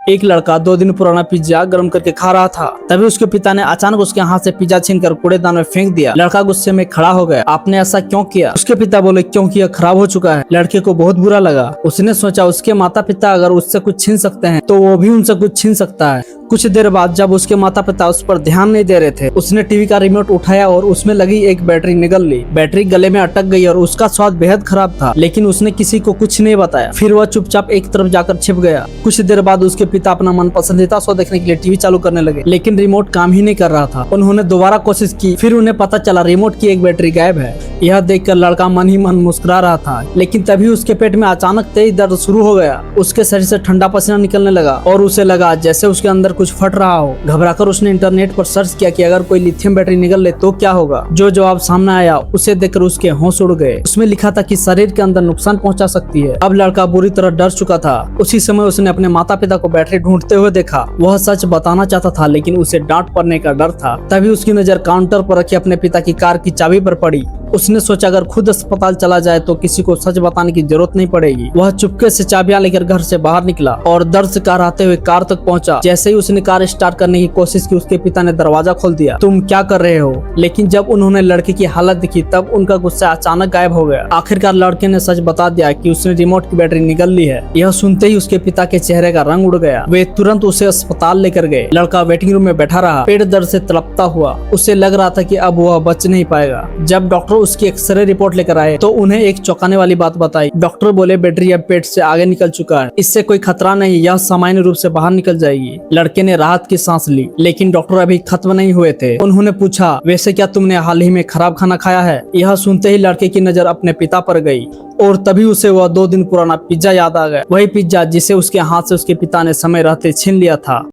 एक लड़का 2 दिन पुराना पिज्जा गर्म करके खा रहा था। तभी उसके पिता ने अचानक उसके हाथ से पिज्जा छीनकर कूड़ेदान में फेंक दिया। लड़का गुस्से में खड़ा हो गया। आपने ऐसा क्यों किया? उसके पिता बोले, क्योंकि यह खराब हो चुका है। लड़के को बहुत बुरा लगा। उसने सोचा उसके माता पिता अगर उससे कुछ छीन सकते हैं तो वो भी उनसे कुछ छीन सकता है। कुछ देर बाद जब उसके माता पिता उस पर ध्यान नहीं दे रहे थे, उसने टीवी का रिमोट उठाया और उसमें लगी एक बैटरी निगल ली। बैटरी गले में अटक गई और उसका स्वाद बेहद खराब था, लेकिन उसने किसी को कुछ नहीं बताया। फिर वह चुपचाप एक तरफ जाकर छिप गया। कुछ देर बाद उसके पिता अपना मन पसंदीदा शो देखने के लिए टीवी चालू करने लगे, लेकिन रिमोट काम ही नहीं कर रहा था। उन्होंने दोबारा कोशिश की, फिर उन्हें पता चला रिमोट की एक बैटरी गायब है। यह देखकर लड़का मन ही मन मुस्कुरा रहा था, लेकिन तभी उसके पेट में अचानक तेज दर्द शुरू हो गया। उसके शरीर से ठंडा पसीना निकलने लगा और उसे लगा जैसे उसके अंदर कुछ फट रहा हो। घबराकर उसने इंटरनेट पर सर्च किया कि अगर कोई लिथियम बैटरी निकल ले तो क्या होगा। जो जवाब सामने आया उसे देखकर उसके होश उड़ गए। उसमें लिखा था कि शरीर के अंदर नुकसान पहुंचा सकती है। अब लड़का बुरी तरह डर चुका था। उसी समय उसने अपने माता पिता को बैटरी ढूंढते हुए देखा। वह सच बताना चाहता था, लेकिन उसे डांट पड़ने का डर था। तभी उसकी नजर काउंटर पर रखी अपने पिता की कार की चाबी पर पड़ी। उसने सोचा अगर खुद अस्पताल चला जाए तो किसी को सच बताने की जरूरत नहीं पड़ेगी। वह चुपके से चाबियां लेकर घर से बाहर निकला और दर्द से कराहते हुए कार तक पहुंचा। जैसे ही उसने कार स्टार्ट करने की कोशिश की, उसके पिता ने दरवाजा खोल दिया। तुम क्या कर रहे हो? लेकिन जब उन्होंने लड़के की हालत देखी तब उनका गुस्सा अचानक गायब हो गया। आखिरकार लड़के ने सच बता दिया कि उसने रिमोट की बैटरी निगल ली है। यह सुनते ही उसके पिता के चेहरे का रंग उड़ गया। वे तुरंत उसे अस्पताल लेकर गए। लड़का वेटिंग रूम में बैठा रहा, पेट दर्द से तड़पता हुआ। उसे लग रहा था कि अब वह बच नहीं पाएगा। जब डॉक्टर उसकी एक्सरे रिपोर्ट लेकर आए तो उन्हें एक चौंकाने वाली बात बताई। डॉक्टर बोले बैटरी अब पेट से आगे निकल चुका है, इससे कोई खतरा नहीं, यह सामान्य रूप से बाहर निकल जाएगी। लड़के ने राहत की सांस ली, लेकिन डॉक्टर अभी खत्म नहीं हुए थे। उन्होंने पूछा, वैसे क्या तुमने हाल ही में खराब खाना खाया है? यह सुनते ही लड़के की नजर अपने पिता पर गई और तभी उसे वह 2 दिन पुराना पिज्जा याद आ गया। वही पिज्जा जिसे उसके हाथ से उसके पिता ने समय रहते छीन लिया था।